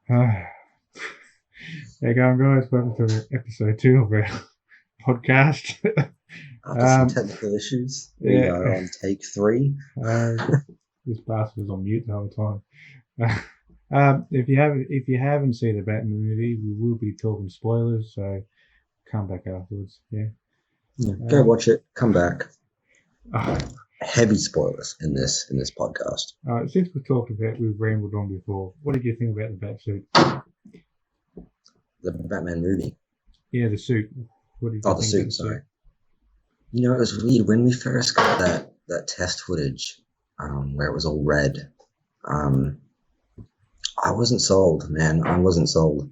How you going, guys? Welcome to episode 2 of our podcast. After some technical issues, we Yeah, are on take 3. uh, this bastard was on mute the whole time. If you haven't seen the Batman movie, we will be talking spoilers, so come back afterwards. Yeah. Yeah, go watch it. Come back. Uh, Heavy spoilers in this podcast. Since we've rambled on before. What did you think about the Batsuit? The Batman movie. Yeah, the suit. What did you Oh, think the about suit. the Sorry. suit? You know, it was weird when we first got that test footage, where it was all red. I wasn't sold, man. I wasn't sold.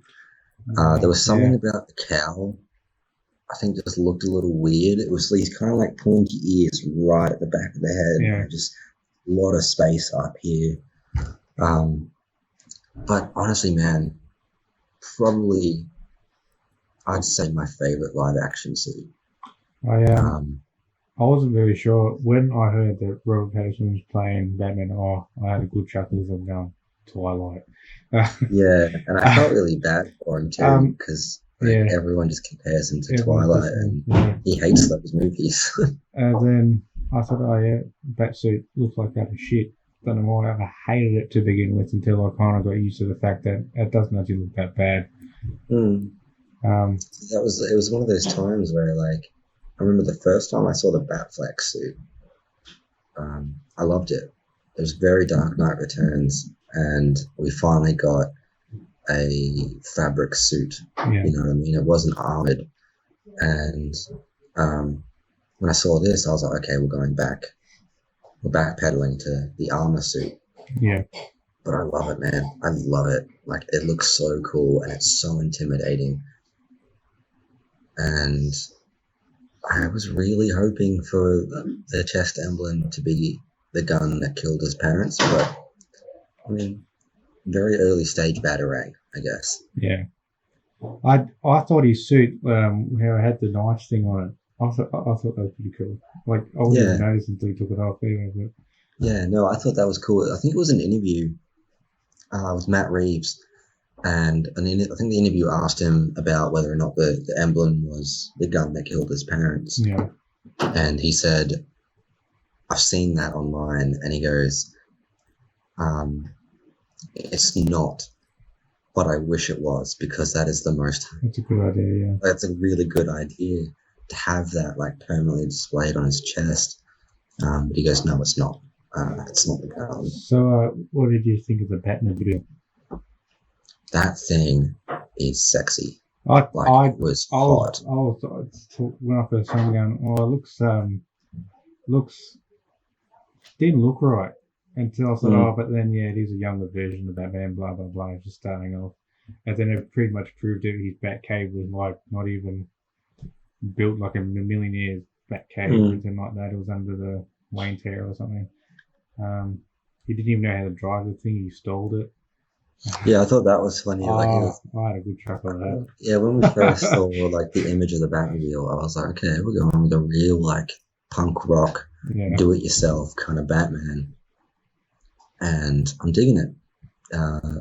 There was something about the cowl. I think just looked a little weird. It was these kind of like pointy ears right at the back of the head. Yeah. Just a lot of space up here. But honestly, man, probably I'd say my favorite live action suit. I wasn't very sure when I heard that Robert Pattinson was playing Batman. I had a good chuckle as I'm going Twilight. Yeah, and I felt really bad for him too because yeah, everyone just compares him to everyone's Twilight, listening, and yeah. he hates those movies. And then I thought, oh yeah, Batsuit looks like that shit. Don't know why I hated it to begin with until I kind of got used to the fact that it doesn't actually look that bad. It was one of those times where, like, I remember the first time I saw the Batfleck suit. I loved it. It was very Dark Knight Returns, and we finally got a fabric suit. Yeah. You know what I mean? It wasn't armored, and when I saw this, I was like, okay, we're going back. We're backpedaling to the armor suit. Yeah. But I love it, man. I love it. Like, it looks so cool, and it's so intimidating. And I was really hoping for the chest emblem to be the gun that killed his parents, but I mean, very early stage batarang, I guess. Yeah. I thought his suit, how it had the knife thing on it. I thought that was pretty cool. Like, I wouldn't have noticed until he took it off either. But yeah, no, I thought that was cool. I think it was an interview with Matt Reeves, and I think the interview asked him about whether or not the emblem was the gun that killed his parents. Yeah. And he said, I've seen that online, and he goes, it's not, but I wish it was, because that is the most... That's a good idea, yeah. That's a really good idea to have that, like, permanently displayed on his chest. But he goes, no, it's not. It's not the gun. So, what did you think of the Batmobile? That thing is sexy. It was hot. When I first saw it, going, it didn't look right. Until I thought, but then, yeah, it is a younger version of Batman, blah, blah, blah, just starting off. And then it pretty much proved that his Batcave was, like, not even built like a millionaire's Batcave or anything like that. It was under the Wayne Tower or something. He didn't even know how to drive the thing. He stalled it. Yeah, I thought that was funny. I had a good chuckle at that. Yeah, when we first saw like the image of the Batmobile, I was like, okay, we're going with a real like punk rock, do-it-yourself kind of Batman, and I'm digging it.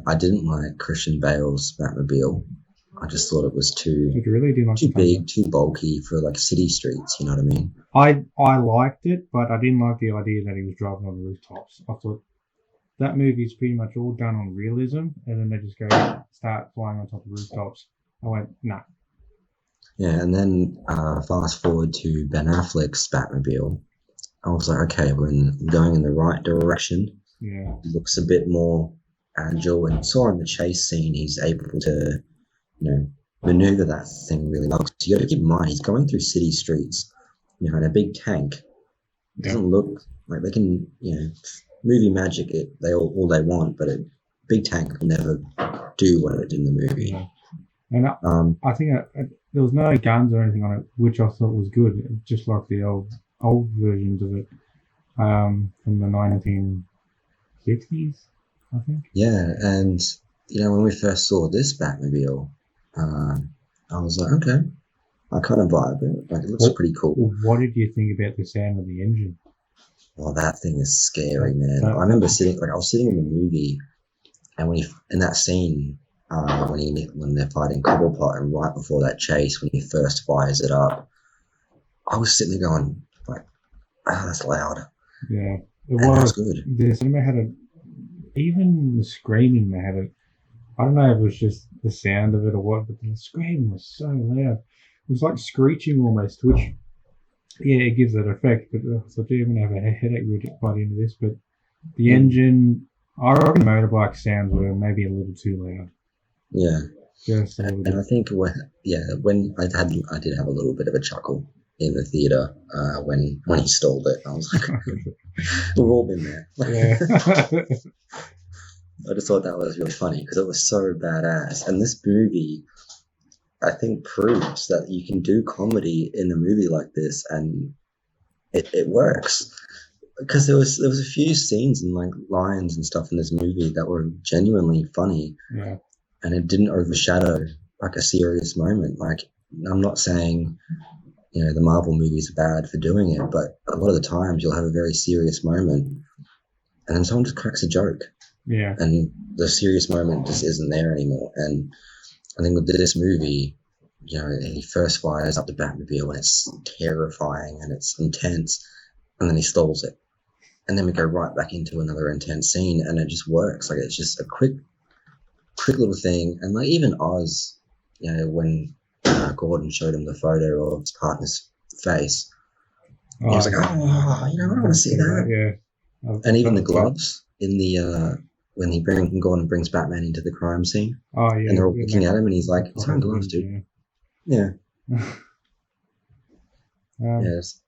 I didn't like Christian Bale's Batmobile. I just thought it was too big, too bulky for like city streets. You know what I mean? I liked it, but I didn't like the idea that he was driving on the rooftops. I thought that movie is pretty much all done on realism, and then they just start flying on top of rooftops. I went, nah. Yeah, and then fast forward to Ben Affleck's Batmobile. I was like, okay, we're going in the right direction. Yeah. He looks a bit more agile, and saw in the chase scene he's able to, maneuver that thing really well. So you got to keep in mind he's going through city streets, in a big tank. It doesn't look like they can, movie magic it all they want, but a big tank will never do what it did in the movie. Yeah. And I think there was no guns or anything on it, which I thought was good, just like the old versions of it from the 1960s, I think. Yeah, and when we first saw this Batmobile, I was like, okay, I kind of vibe it. Like, it looks pretty cool. What did you think about the sound of the engine? Well, that thing is scary, man. I remember I was sitting in the movie, and when in that scene, when they're fighting Cobblepot, and right before that chase, when he first fires it up, I was sitting there going like, "Oh, that's loud." Yeah, it was good. The cinema had even the screaming they had it. I don't know if it was just the sound of it or what, but the screaming was so loud. It was like screeching almost, which, yeah, it gives that effect. But so I'm going to have a headache by the end of this. But the engine, I reckon the motorbike sounds were maybe a little too loud. Yeah. Just a little bit. I think when I did have a little bit of a chuckle in the theater when he stalled it. I was like, we've all been there. Yeah. I just thought that was really funny because it was so badass. And this movie, I think, proves that you can do comedy in a movie like this, and it works. Because there was a few scenes and like lines and stuff in this movie that were genuinely funny, and it didn't overshadow like a serious moment. Like, I'm not saying, you know, the Marvel movies are bad for doing it, but a lot of the times you'll have a very serious moment, and then someone just cracks a joke. Yeah. And the serious moment just isn't there anymore. And I think with this movie, you know, he first fires up the Batmobile and it's terrifying and it's intense, and then he stalls it. And then we go right back into another intense scene, and it just works. Like, it's just a quick little thing. And like, even Oz, you know, when Gordon showed him the photo of his partner's face, he was like, "Oh, you know, I want to see that." Yeah. And even the gloves in the when Gordon brings Batman into the crime scene. Oh yeah. And they're all looking at him, and he's like, "He's wearing gloves, dude." Yeah. Yes.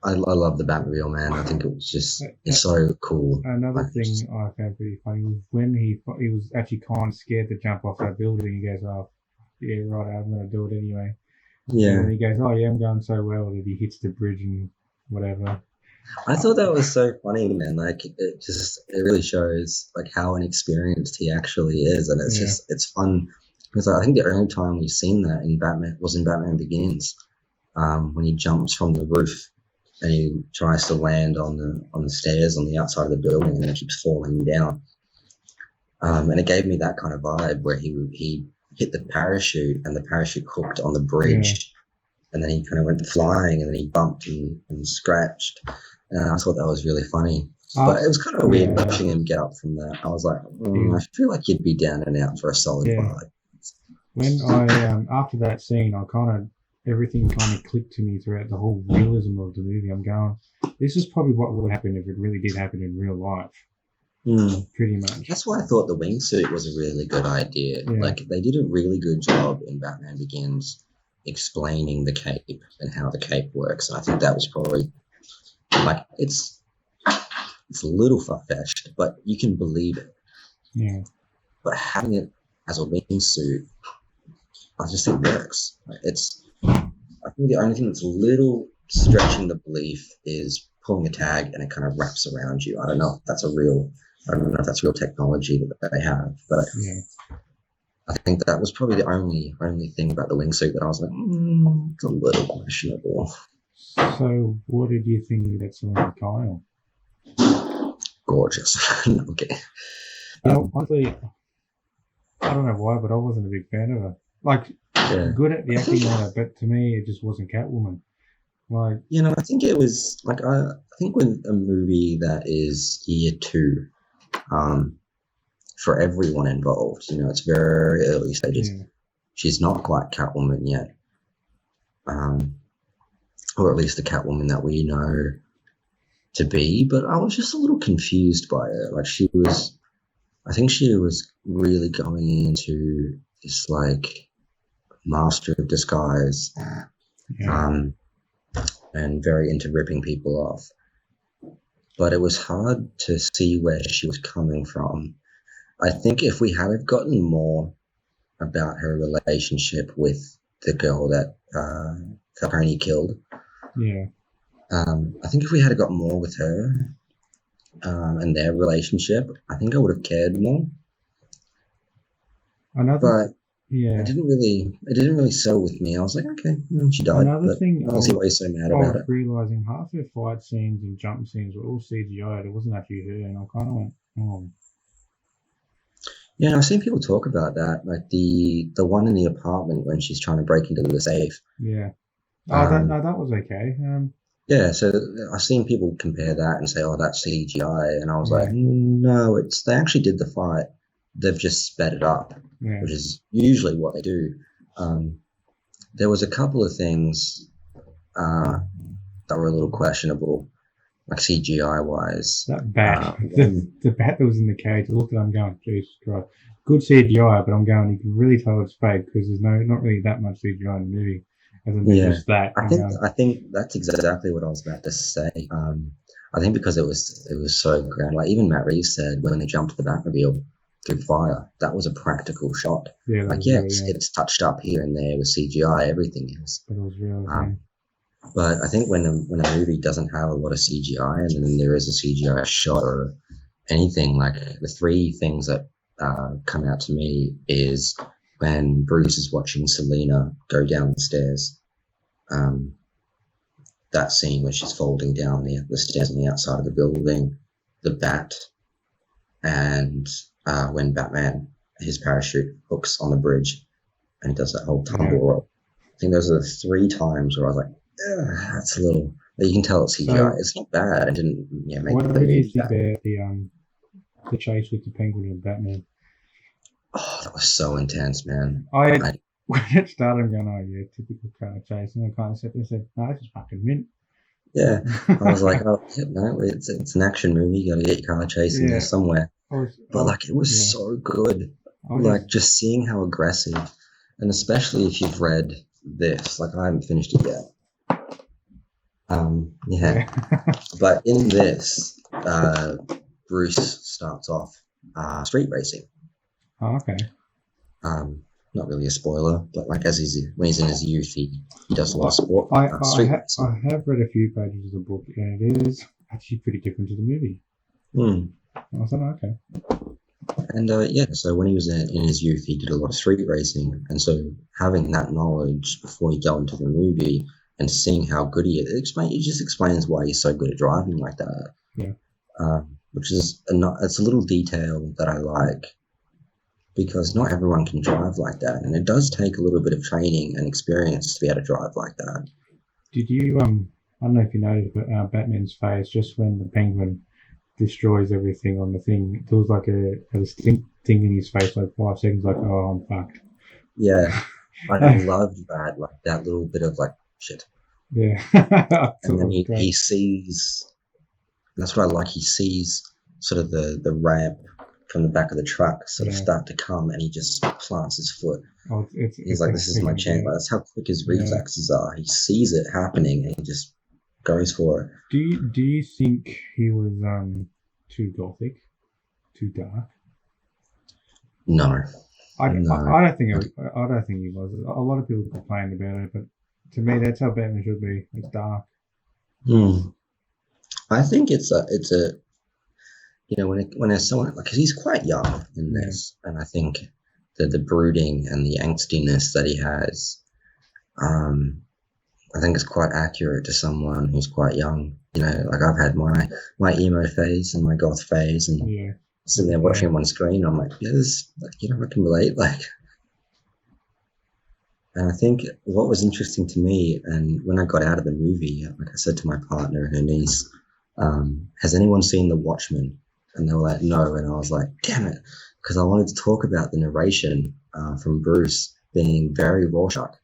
I love the Batmobile, man. I think it's so cool. Another thing I found pretty funny was when he was actually kind of scared to jump off that building. He goes, "Oh, yeah, right, I'm going to do it anyway." Yeah. And he goes, "Oh yeah, I'm going so well," that he hits the bridge and whatever. I thought that was so funny, man. Like, it really shows like how inexperienced he actually is, and it's fun because I think the only time we've seen that in Batman was in Batman Begins, when he jumps from the roof and he tries to land on the stairs on the outside of the building, and it keeps falling down. And it gave me that kind of vibe where he hit the parachute and the parachute hooked on the bridge, and then he kind of went flying, and then he bumped and scratched. And I thought that was really funny. But it was kind of weird watching him get up from that. I was like, I feel like you'd be down and out for a solid 5. When I after that scene, everything kind of clicked to me throughout the whole realism of the movie. I'm going, this is probably what would happen if it really did happen in real life. Pretty much. That's why I thought the wingsuit was a really good idea. Yeah. Like, they did a really good job in Batman Begins explaining the cape and how the cape works. And I think that was probably, like, it's a little far-fetched, but you can believe it. Yeah. But having it as a wingsuit, I just think works. I think the only thing that's a little stretching the belief is pulling a tag and it kind of wraps around you. I don't know if that's real technology that they have, but I think that was probably the only thing about the wingsuit that I was like, it's a little questionable. So, what did you think of that song, Kyle? Gorgeous. Okay. Honestly, I don't know why, but I wasn't a big fan of her. Like, good at the acting on it, but to me, it just wasn't Catwoman. Like, you know, I think it was like I think with a movie that is year 2, for everyone involved, you know, it's very early stages. Yeah. She's not quite Catwoman yet, or at least the Catwoman that we know to be. But I was just a little confused by her. Like, I think she was really going into this like master of disguise, and very into ripping people off. But it was hard to see where she was coming from. I think if we had have gotten more about her relationship with the girl that Falcone killed, I think if we had got more with her and their relationship, I think I would have cared more. It didn't really sell with me. I was like, okay, she died. Another thing, I don't see why you're so mad about it. I was realising half her fight scenes and jump scenes were all CGI. It wasn't actually her, and I kind of went, oh. Yeah, I've seen people talk about that, like the one in the apartment when she's trying to break into the safe. Yeah. Oh, that Um, no, that was okay. yeah, so I've seen people compare that and say, "Oh, that's CGI," and I was like, Yeah, "No, it's they actually did the fight. They've just sped it up, yeah. which is usually what they do." Um, there was a couple of things uh, that were a little questionable, like CGI wise. That bat, One, the bat that was in the cage. I looked at it, I'm going, Jesus Christ. Good CGI, but I'm going, you can really tell it's fake because there's not really that much CGI in the movie. Other than yeah, just that, I I'm think going, I think that's exactly what I was about to say. I think because it was so grand. Like even Matt Reeves said when they jumped the Batmobile through fire, that was a practical shot. yeah, that Like was yeah, really, yeah, it's touched up here and there with CGI, everything is. but it was real, yeah. Um, but I think when a movie doesn't have a lot of CGI and then there is a CGI shot or anything, like the three things that come out to me is when Bruce is watching Selena go down the stairs. Um, that scene where she's folding down the stairs on the outside of the building, the bat, and when Batman, his parachute hooks on the bridge and he does that whole tumble Yeah. roll. I think those are the three times where I was like, that's a little. You can tell it's CGI. So, It's not bad. It didn't make what the do you movie think bad. about the chase with the penguin and Batman? Oh, that was so intense, man. I I, when it started, I'm going, oh yeah, typical car chase, and I kind of sat there and said, no, this is fucking mint. yeah, I was like, oh, yeah, no, it's an action movie. You got to get your car chase in there Yeah, somewhere. I But was, like, it was yeah, so good. I was Like, just, just seeing how aggressive, and especially if you've read this. Like, I haven't finished it yet. Yeah, yeah. but in this, Bruce starts off street racing. Oh, okay. Um, not really a spoiler, but like when he's in his youth, he does a lot of sport street I racing. have read a few pages of the book, and it is actually pretty different to the movie. Hmm. I was like, oh, okay. And yeah, so when he was in his youth, he did a lot of street racing, and so having that knowledge before you go into the movie and seeing how good he is, it just explains why he's so good at driving like that. Yeah. Which is it's a little detail that I like because not everyone can drive like that, and it does take a little bit of training and experience to be able to drive like that. Did you I don't know if you noticed, but Batman's face just when the Penguin destroys everything on the thing, there was like a distinct thing in his face, like 5 seconds, like, oh, I'm fucked. Yeah, I loved that, like that little bit of like shit, Yeah, I thought and it then was he great. sees. That's what I like. He sees sort of the ramp from the back of the truck sort of Yeah. start to come, and he just plants his foot. Oh, He's it's like, a "This is my freaking chance." game. Like, that's how quick his Yeah. reflexes are. He sees it happening, and he just goes for it. Do you think he was too gothic, too dark? No, no. I don't think I don't think he was. A lot of people complained about it, but to me, that's how Batman should be. It's dark. Hmm. I think it's a when there's someone like 'cause he's quite young in Yeah, this, and I think the brooding and the angstiness that he has, um, I think it's quite accurate to someone who's quite young. Like I've had my emo phase and my goth phase, and yeah, sitting there yeah, watching him on screen, I'm like, yeah, this, like, I can relate. Like, and I think what was interesting to me, and when I got out of the movie, like I said to my partner, her niece, has anyone seen The Watchmen? And they were like, no. And I was like, damn it, because I wanted to talk about the narration from Bruce being very Rorschach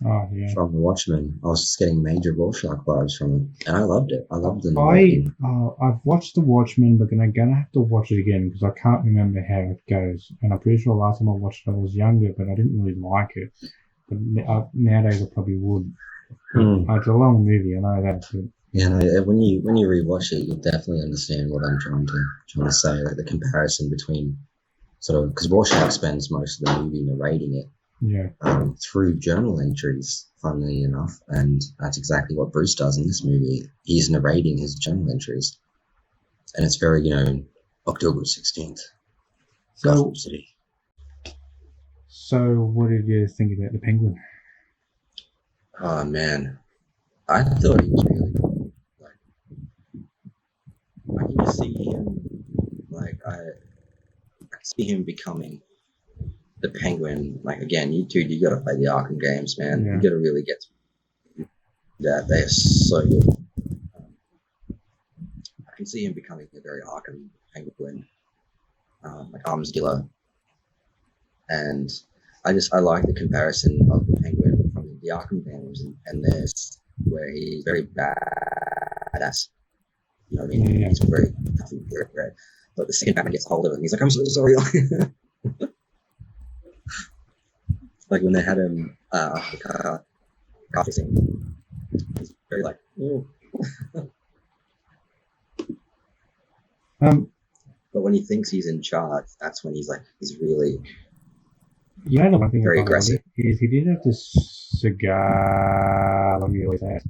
oh yeah. from The Watchmen. I was just getting major Rorschach vibes from it, and I loved it. I loved the narrating. I've watched The Watchmen, but then I'm gonna have to watch it again because I can't remember how it goes. And I'm pretty sure last time I watched it, I was younger, but I didn't really like it. But nowadays, I probably would. It's a long movie, I know that. But Yeah, no, when you rewatch it, you'll definitely understand what I'm trying to say, like the comparison between sort of because Rorschach spends most of the movie narrating it yeah, through journal entries, funnily enough, and that's exactly what Bruce does in this movie. He's narrating his journal entries, and it's very October 16th, so Gotham City. so what did you think about the Penguin? Oh man, I thought he was really cool. Like you see him, like I see him becoming the Penguin. Like again, you got to play the Arkham games, man. Yeah. You got to really get that. They are so good. I can see him becoming a very Arkham Penguin, like arms dealer. And I like the comparison of the Penguin from the Arkham games and this, where he's very badass. You know what I mean? Yeah. He's very tough and great. But the second Batman gets a hold of him, he's like, "I'm so sorry." Like when they had him after the car fixing, he's very like, "Oh." But when he thinks he's in charge, that's when he's really the one thing very aggressive. Is he did have this cigar like he always had.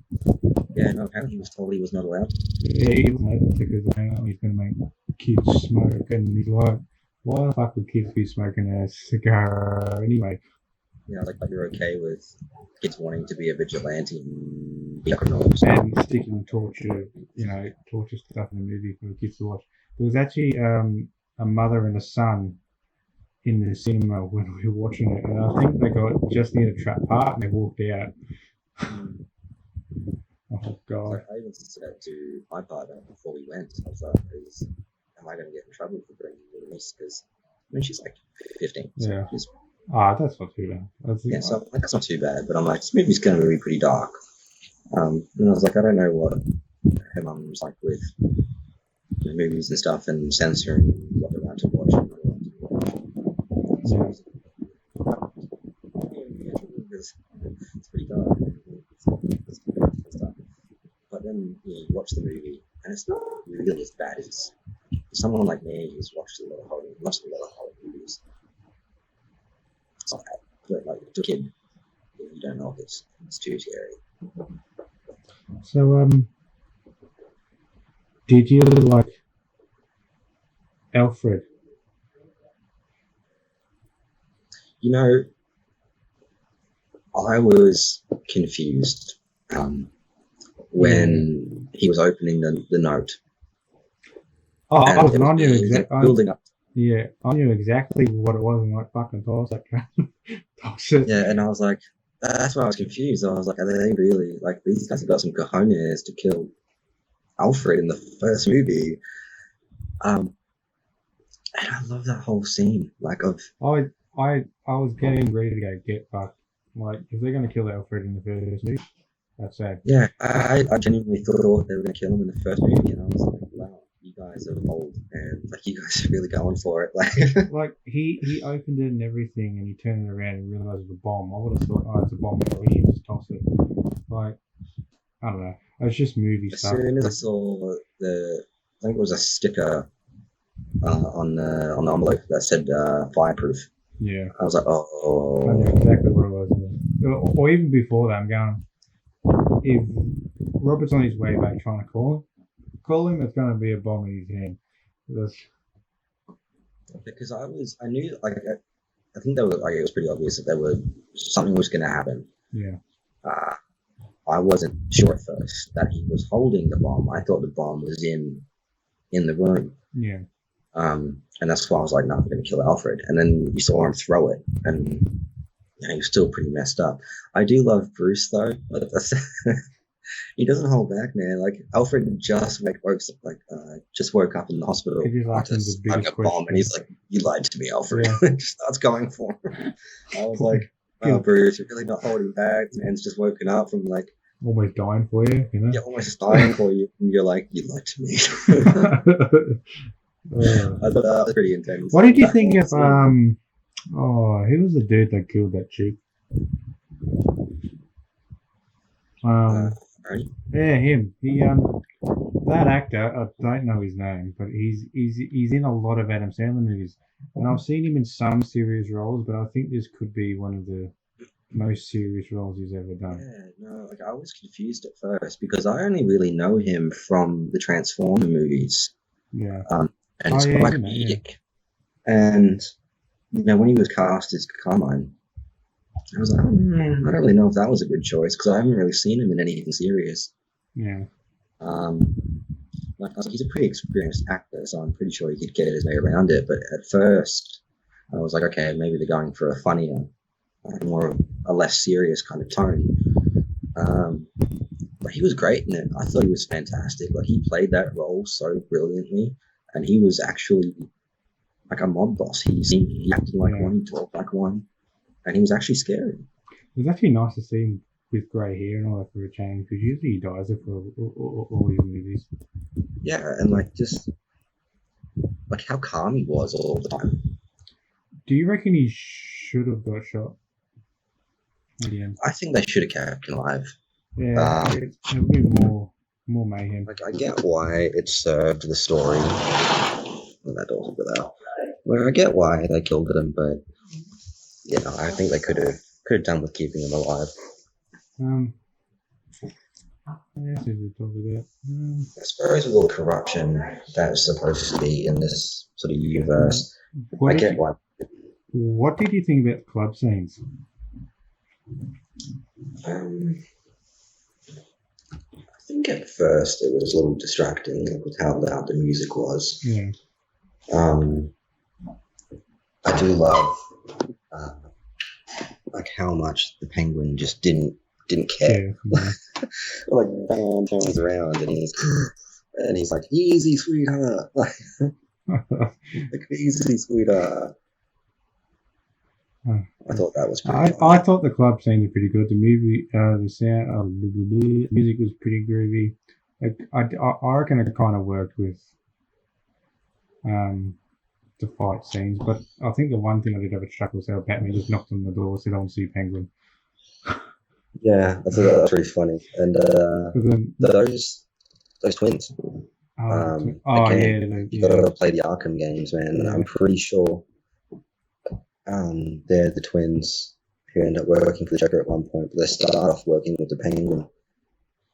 Yeah, no, apparently he was told he was not allowed. Yeah, he was because apparently he's going to make kids smoke, and he's like, why the fuck would kids be smoking a cigar anyway? Yeah, like you're okay with kids wanting to be a vigilante and be criminals. And sticking torture stuff in the movie for the kids to watch. There was actually a mother and a son in the cinema when we were watching it, and I think they got just near the trap part and they walked out. Oh god! Like, I even said to my partner before we went, I was like, "Am I going to get in trouble for bringing the niece?" Because I mean, she's like 15. So yeah. That's not too bad. So like, that's not too bad. But I'm like, this movie's going to be pretty dark. And I was like, I don't know what her mum's like with the movies and stuff and censoring what they're allowed to watch and not allowed to watch. So it's pretty dark. It's stuff. But then you watch the movie and it's not really as bad as someone like me who's watched a lot of horror movies. It's not bad. But like to a kid, you don't know if it's too scary. So did you like Alfred? You know, I was confused when he was opening the note. Oh, I knew exactly. Building up. Yeah, I knew exactly what it was and like fucking toss that shit. Yeah, and I was like, that's why I was confused. I was like, are they really like these guys have got some cojones to kill Alfred in the first movie? And I love that whole scene. Like I was getting ready to go get fucked. Like if they're gonna kill Alfred in the first movie, that's sad. Yeah, I genuinely thought they were gonna kill him in the first movie, and I was like, wow, you guys are old, and like you guys are really going for it. Like he opened it and everything, and he turned it around and realized it was a bomb. I would have thought, oh, it's a bomb, and he just toss it. Like I don't know, it's just movie stuff. As soon as I saw I think it was a sticker on the envelope that said fireproof. Yeah. I was like, oh. I knew exactly what it was. Or even before that, I'm going, if Robert's on his way back trying to call him, there's going to be a bomb in his hand. Because I knew, like, I think that was, like, it was pretty obvious that something was going to happen. Yeah. I wasn't sure at first that he was holding the bomb. I thought the bomb was in the room. Yeah. And that's why I was like, no, I'm going to kill Alfred. And then you saw him throw it, and he was still pretty messed up. I do love Bruce, though. He doesn't hold back, man. Like, Alfred just woke up in the hospital. Like a bomb, and he's like, you lied to me, Alfred. Yeah. Starts going for him. I was like, oh, Bruce, you're really not holding back. The man's just woken up from, like, almost dying for you, you know? Yeah, almost dying for you. And you're like, you lied to me. I thought that was pretty intense. What did you think of who was the dude that killed that chick? Yeah, him. He that actor, I don't know his name, but he's in a lot of Adam Sandler movies, and I've seen him in some serious roles, but I think this could be one of the most serious roles he's ever done. Yeah, no, like I was confused at first because I only really know him from the Transformer movies. Yeah. And it's quite comedic. And, you know, when he was cast as Carmine, I was like, I don't really know if that was a good choice because I haven't really seen him in anything serious. Yeah. like I was like, he's a pretty experienced actor, so I'm pretty sure he could get his way around it. But at first, I was like, okay, maybe they're going for a funnier, more of a less serious kind of tone. But he was great in it. I thought he was fantastic. Like he played that role so brilliantly, and he was actually like a mob boss. He acted like one, he talked like one, and he was actually scary. It was actually nice to see him with grey hair and all that for a change, because usually he dyes it for all his movies. Yeah, and like just like how calm he was all the time. Do you reckon he should have got shot? Yeah. I think they should have kept him alive. Yeah, it would be more mayhem. Like I get why it served the story. Well, that door's without. Well, I get why they killed him, but I think they could have done with keeping him alive. I suppose with all the corruption that's supposed to be in this sort of universe, I get why. What did you think about the club scenes? I think at first it was a little distracting with how loud the music was. Yeah. I do love like how much the Penguin just didn't care. Yeah. Like bam, turns around and he's like, easy, sweetheart. Like easy, sweetheart. I thought that was pretty I thought the club scenes were pretty good. The movie, the sound, the music was pretty groovy. Like I reckon it kind of worked with the fight scenes, but I think the one thing I did have a chuckle was how Batman just knocked on the door and said, "I want to see Penguin." Yeah, I thought that was really funny. And those twins. Again, you got to play the Arkham games, man. And I'm pretty sure they're the twins who end up working for the Joker at one point, but they start off working with the Penguin.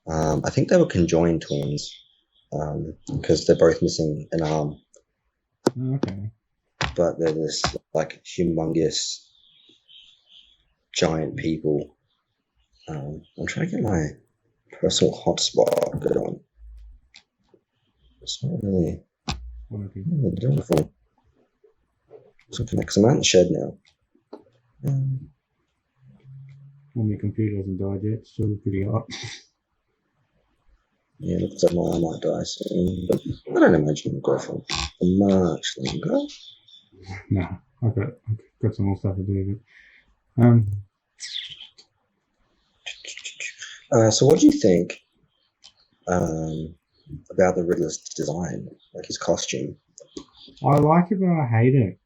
I think they were conjoined twins because they're both missing an arm. Okay. But they're this like humongous giant people. I'm trying to get my personal hotspot going. It's not really wonderful. Because I'm out in the shed now. Well, my computer hasn't died yet. It's still pretty hot. Yeah, it looks like mine might die soon, but I don't imagine it'll go for much longer. No, I've got some more stuff to do. So what do you think about the Riddler's design, like his costume? I like it, but I hate it.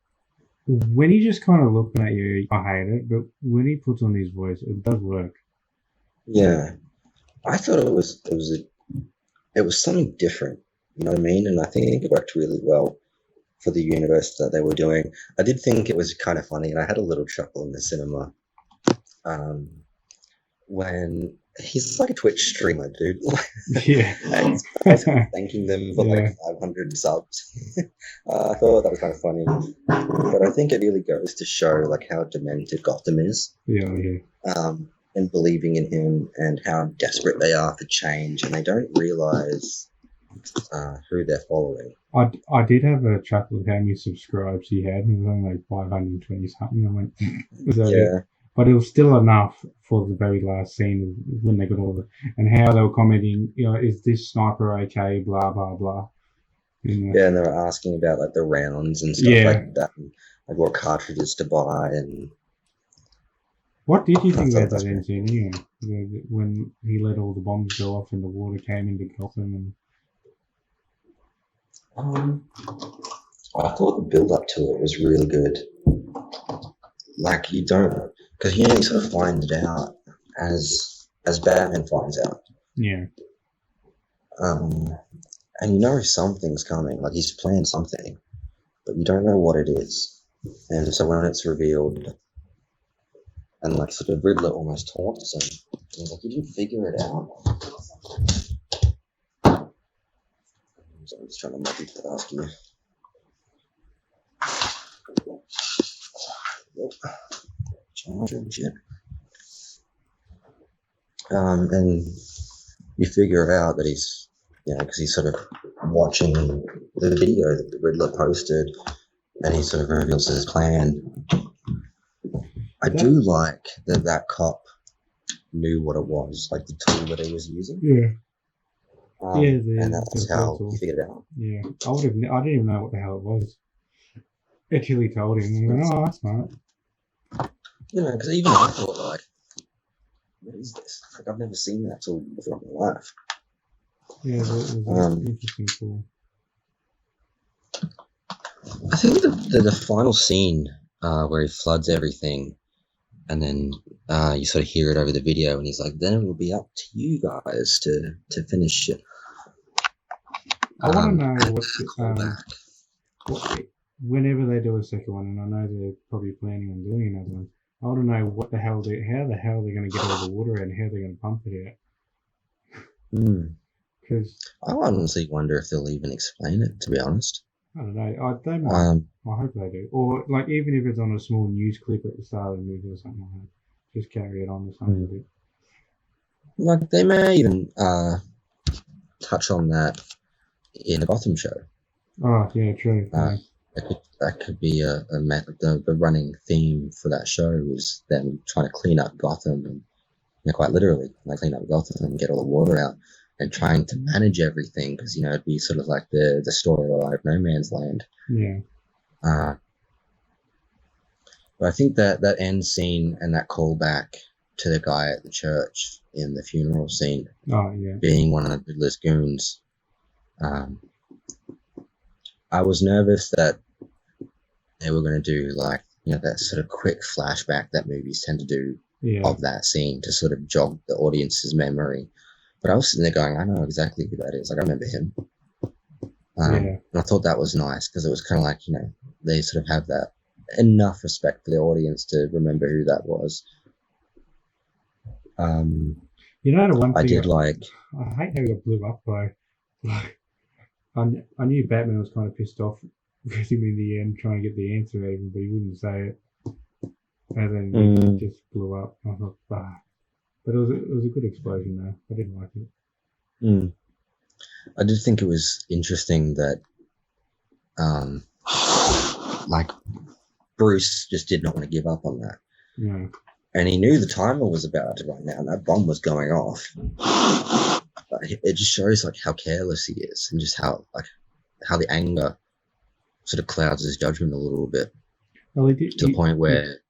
When he's just kind of looking at you, I hate it. But when he puts on his voice, it does work. Yeah, I thought it was something different. You know what I mean? And I think it worked really well for the universe that they were doing. I did think it was kind of funny, and I had a little chuckle in the cinema when he's like a Twitch streamer, dude. Yeah. And he's basically thanking them for like 500 subs. I thought that was kind of funny. But I think it really goes to show like how demented Gotham is. Yeah. And believing in him and how desperate they are for change, and they don't realize who they're following. I did have a chuckle at how many subscribers he had. It was only like 520 something. I went, was that it? But it was still enough for the very last scene when they got all the, and how they were commenting, is this sniper okay? Blah blah blah. Yeah, and they were asking about like the rounds and stuff like that, and like what cartridges to buy. And what did you think about that scene anyway? When he let all the bombs go off and the water came into Gotham and. I thought the build up to it was really good. Like you don't, because you sort of find it out as Batman finds out. Yeah. And something's coming. Like he's planned something, but you don't know what it is. And so when it's revealed, and like sort of Riddler almost taunts him, he's like, "You didn't figure it out." So I'm just trying to multitask you. And you figure out that he's because he's sort of watching the video that the Riddler posted, and he sort of reveals his plan. I do like that cop knew what it was, like the tool that he was using. Yeah. And that's how he figured it out. Yeah, I didn't even know what the hell it was until he told him. And went, oh, that's smart. Because even I thought, like, what is this? Like, I've never seen that tool before in my life. Yeah, it was an interesting tool. I think the final scene where he floods everything, and then you sort of hear it over the video, and he's like, then it will be up to you guys to finish it. I want to know whenever they do a second one, and I know they're probably planning on doing another one, I want to know how the hell they're going to get all the water out and how they're going to pump it out. Because I honestly wonder if they'll even explain it, to be honest. I don't know. They might. I hope they do. Or, like, even if it's on a small news clip at the start of the movie or something like that, just carry it on or something a bit. Like, they may even touch on that in the Gotham show. Oh, yeah, true. That could be the running theme for that show is them trying to clean up Gotham, and quite literally, like, clean up Gotham and get all the water out, and trying to manage everything, because it'd be sort of like the story of No Man's Land. Yeah. But I think that end scene and that callback to the guy at the church in the funeral scene, being one of the Riddler's goons, I was nervous that they were going to do, like, that sort of quick flashback that movies tend to do of that scene to sort of jog the audience's memory. But I was sitting there going, I know exactly who that is. Like, I remember him. And I thought that was nice, because it was kind of like, they sort of have that enough respect for the audience to remember who that was. The one thing I did like... I hate how he got blew up by... Like, I knew Batman was kind of pissed off with him in the end, trying to get the answer out of him, but he wouldn't say it. And then it just blew up. I thought, bah. But it was a good explosion, though. I didn't like it. I did think it was interesting that, like, Bruce just did not want to give up on that. Yeah. And he knew the timer was about to run out, and that bomb was going off. But it just shows, like, how careless he is, and just how the anger sort of clouds his judgment a little bit. Well, to the point where...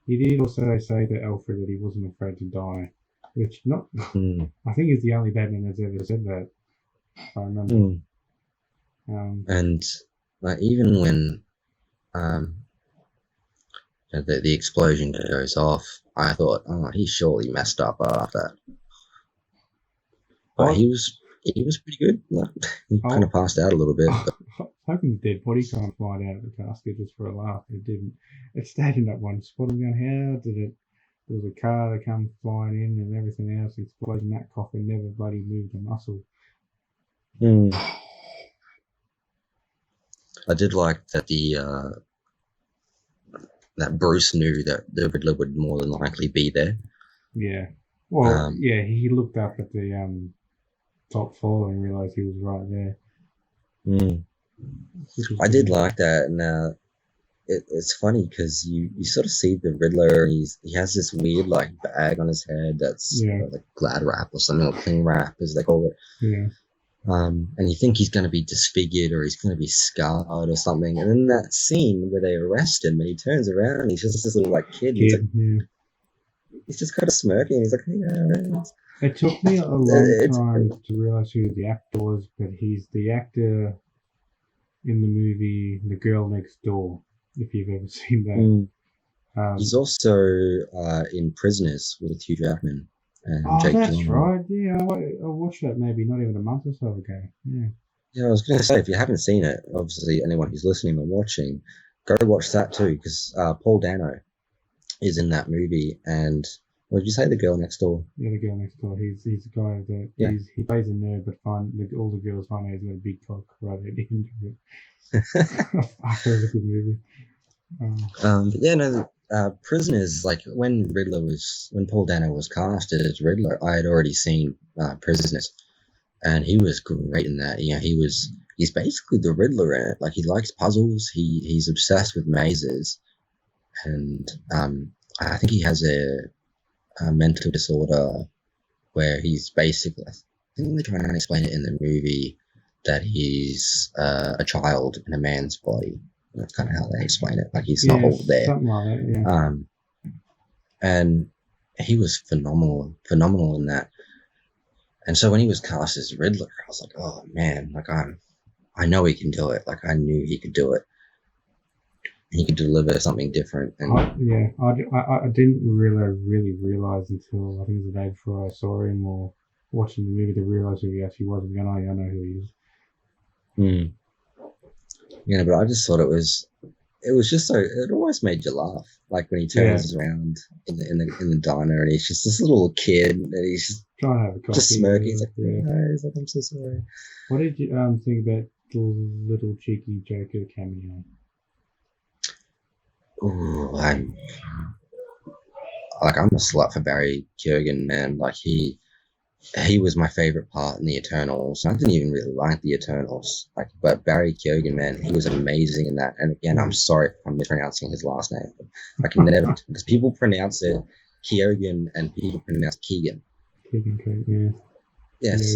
He did also say to Alfred that he wasn't afraid to die, which I think he's the only Batman that's ever said that. I remember. And like, even when the explosion goes off, I thought, oh, he surely messed up after that. But he was pretty good. Like, he kind of passed out a little bit. I was hoping the dead body can't fly out of the casket just for a laugh. It didn't. It stayed in that one spot. I'm going, how did it? There was a car that came flying in and everything else exploding. That coffin never bloody moved a muscle. I did like that that Bruce knew that the Riddler would more than likely be there. Yeah. Well, he looked up at the top floor and realised he was right there. I did like that, and it's funny because you sort of see the Riddler, and he has this weird, like, bag on his head that's like glad wrap or something, or cling wrap as they call it. Yeah. And you think he's going to be disfigured or he's going to be scarred or something, and then that scene where they arrest him and he turns around and he's just this little, like, kid. He's just kind of smirking. He's like, hey, it took me a long time to realise who the actor was, but he's the actor in the movie The Girl Next Door, if you've ever seen that. He's also in Prisoners with Hugh Jackman and Jake that's Gyllenhaal. right. Yeah, I watched that maybe not even a month or so ago. Yeah, I was going to say, if you haven't seen it, obviously anyone who's listening or watching, go watch that too, because Paul Dano is in that movie. And what did you say, The Girl Next Door? Yeah, The Girl Next Door. He's the guy that he plays a nerd, but all the girls find out he's got a big cock right at the end of it. Fuck, that was a good movie. Prisoners, like, when Paul Dano was casted as Riddler, I had already seen Prisoners, and he was great in that. You know, he's basically the Riddler in it. Like, he likes puzzles. He's obsessed with mazes, and I think he has a mental disorder where he's basically. I think they're trying to explain it in the movie that he's a child in a man's body. That's kind of how they explain it. Like, he's not all there. Something like that, yeah. And he was phenomenal in that. And so when he was cast as Riddler, I was like, oh man, like I know he can do it. Like, I knew he could do it. He could deliver something different. And I didn't really realize until I think it was the day before I saw him or watching the movie to realize who he actually was. Again, I know who he is. Yeah, but I just thought it was just so, it almost made you laugh. Like, when he turns around in the diner and he's just this little kid and he's just trying to have a coffee. Just smirking. He's like, he's like, I'm so sorry. What did you think about the little cheeky Joker cameo? Ooh, I'm a slut for Barry Keoghan, man. Like, he was my favorite part in the Eternals. I didn't even really like the Eternals. Like, but Barry Keoghan, man, he was amazing in that. And again, I'm sorry if I'm mispronouncing his last name. I can never, because people pronounce it Keoghan and people pronounce Keegan. Keegan, yeah. Yes,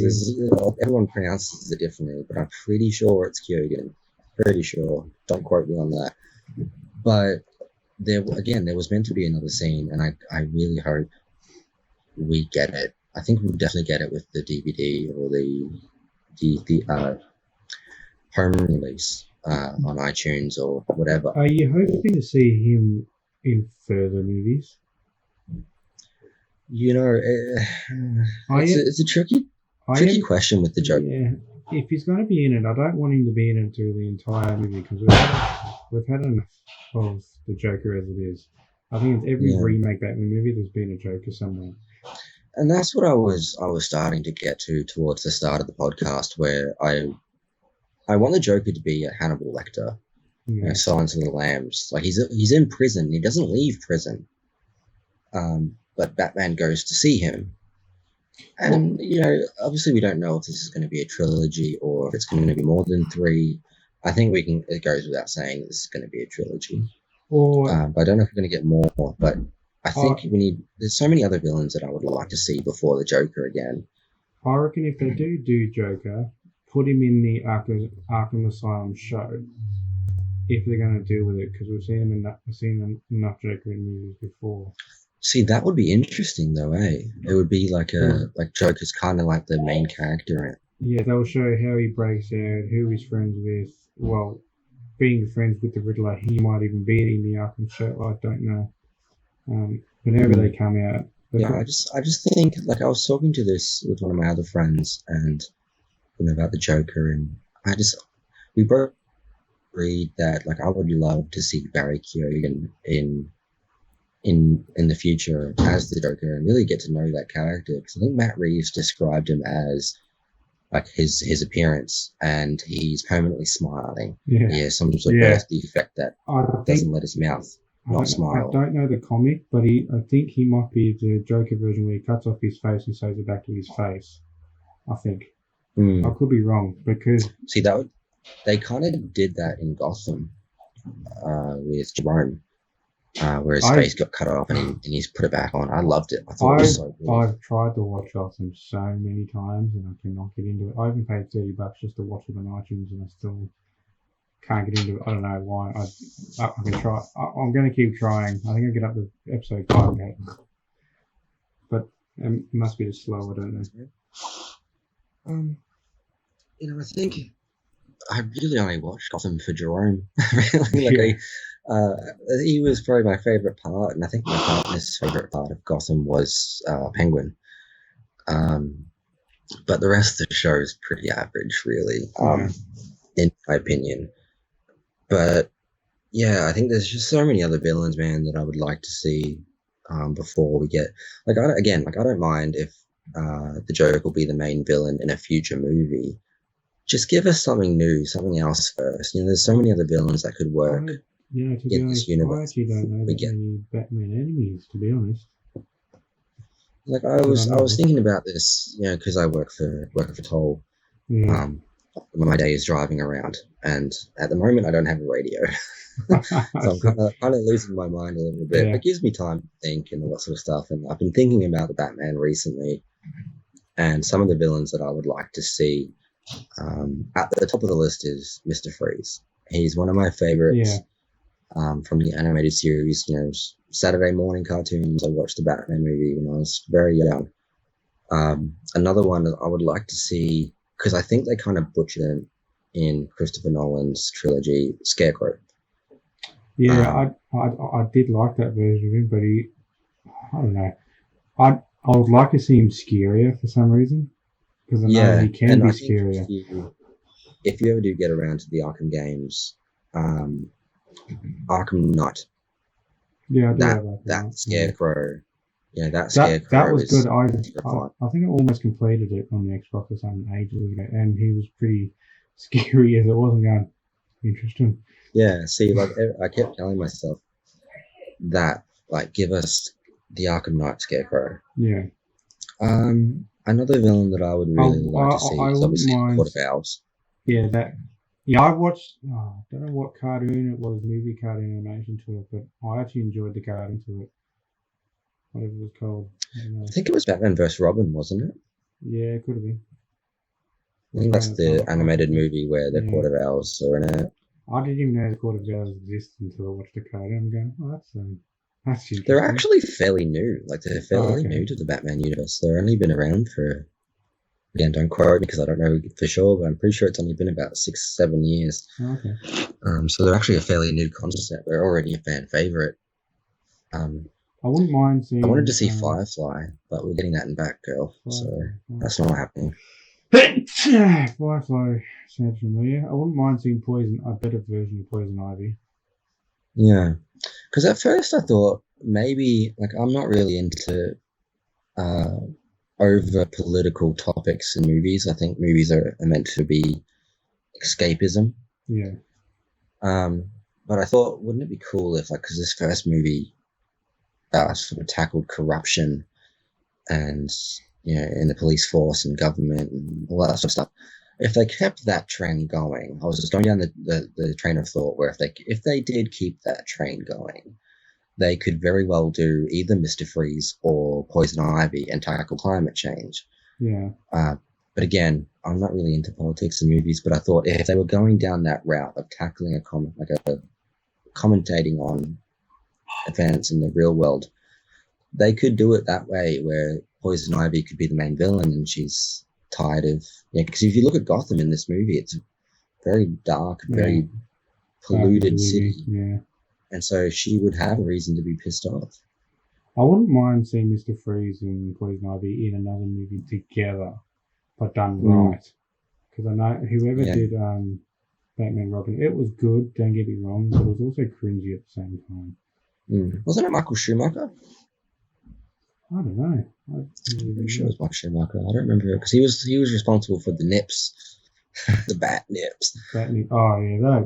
everyone pronounces it differently, but I'm pretty sure it's Keoghan. Pretty sure. Don't quote me on that. But there was meant to be another scene, and I really hope we get it. I think we'll definitely get it with the DVD or the home release on iTunes or whatever. Are you hoping to see him in further movies? You know, it's a tricky question with the Joker. Yeah, if he's going to be in it, I don't want him to be in it through the entire movie because we've had enough of the Joker as it is. I think it's every remake Batman movie there's been a Joker somewhere. And that's what I was starting to get to towards the start of the podcast, where I want the Joker to be a Hannibal Lecter, you know, Silence of the Lambs. Like, he's in prison. He doesn't leave prison. But Batman goes to see him. And, you know, obviously we don't know if this is going to be a trilogy or if it's going to be more than 3. I think it goes without saying this is going to be a trilogy. But I don't know if we're going to get more, but I think there's so many other villains that I would like to see before the Joker again. I reckon if they do Joker, put him in the Arkham Asylum show, if they're going to deal with it, because we've seen enough Joker in movies before. See, that would be interesting, though, eh? It would be like Joker's kind of like the main character in it. Yeah, they'll show how he breaks out, who he's friends with. Well, being friends with the Riddler, he might even be in the Arkham show. I don't know. Whenever they come out. Yeah, I just think, like, I was talking to this with one of my other friends, and about the Joker, and we both agreed that, like, I would love to see Barry Keoghan in the future as the Joker and really get to know that character, because I think Matt Reeves described him as like his appearance, and he's permanently smiling. Yeah, he has some sort of birth defect that doesn't let his mouth not smile. I don't know the comic, but I think he might be the Joker version where he cuts off his face and sews it back to his face. I think. I could be wrong, because they kind of did that in Gotham with Jerome. Where his face got cut off and he's put it back on. I loved it. I thought it was so good. I've tried to watch Gotham so many times and I cannot get into it. I even paid $30 just to watch it on iTunes and I still can't get into it. I don't know why. I can try. I'm going to keep trying. I think I'll get up to episode 5 yet. But it must be just slow. I don't know. I think I really only watched Gotham for Jerome. Really, he was probably my favorite part, and I think my partner's favorite part of Gotham was Penguin. But the rest of the show is pretty average, really, in my opinion. But yeah, I think there's just so many other villains, man, that I would like to see before we get I don't mind if the Joker will be the main villain in a future movie. Just give us something new, something else first. There's so many other villains that could work. To be honest, I actually don't know any Batman enemies, to be honest. Like I was thinking about this, because I work for Toll. Yeah. My day is driving around, and at the moment I don't have a radio, so I'm kind of losing my mind a little bit. Yeah. It gives me time to think and all that sort of stuff. And I've been thinking about the Batman recently, and some of the villains that I would like to see. At the top of the list is Mr. Freeze. He's one of my favorites. From the animated series, Saturday morning cartoons. I watched the Batman movie when I was very young. Another one that I would like to see, because I think they kind of butchered him in Christopher Nolan's trilogy, Scarecrow. Yeah, I did like that version of him, but I don't know. I would like to see him scarier for some reason, because I know he can be scarier. If you ever do get around to the Arkham games, Arkham Knight. Yeah, that Scarecrow. Yeah, that Scarecrow was good. I think I almost completed it on the Xbox or something ages ago, and he was pretty scary as it wasn't going. Interesting. Yeah, see, like I kept telling myself that, like, give us the Arkham Knight Scarecrow. Yeah. Another villain that I would really like to see is obviously Court of Owls. Yeah, I watched. I don't know what cartoon it was, movie cartoon animation to it, but I actually enjoyed the cartoon to it. Whatever it was called. I think it was Batman vs. Robin, wasn't it? Yeah, it could have been. I think that's the animated movie where the Court of Owls are in it. I didn't even know the Court of Owls existed until I watched the cartoon. I'm going, that's interesting. They're actually fairly new. Like, they're fairly new to the Batman universe. They've only been around for, again, don't quote me because I don't know for sure, but I'm pretty sure it's only been about 6-7 years. Okay. So they're actually a fairly new concept. They're already a fan favorite. I wouldn't mind seeing. I wanted to see Firefly, but we're getting that in Batgirl, so that's not happening. Firefly sounds familiar. I wouldn't mind seeing a better version of Poison Ivy. Yeah, because at first I thought maybe, like, I'm not really into over political topics in movies. I think movies are meant to be escapism. Yeah. But I thought, wouldn't it be cool if, like, because this first movie sort of tackled corruption and, in the police force and government and all that sort of stuff. If they kept that trend going, I was just going down the train of thought where if they did keep that train going, they could very well do either Mr. Freeze or Poison Ivy and tackle climate change. Yeah. But again, I'm not really into politics and movies, but I thought if they were going down that route of tackling commentating on events in the real world, they could do it that way where Poison Ivy could be the main villain and she's tired of, because if you look at Gotham in this movie, it's a very dark, very polluted city. Yeah. And so she would have a reason to be pissed off. I wouldn't mind seeing Mr. Freeze and Poison Ivy in another movie together, but done right. Because I know whoever did Batman Robin, it was good, don't get me wrong, but it was also cringy at the same time. Wasn't it Michael Schumacher? I don't know. I'm pretty sure it was Michael Schumacher. I don't remember it because he was responsible for the nips, the bat nips. Bat nip. Oh yeah,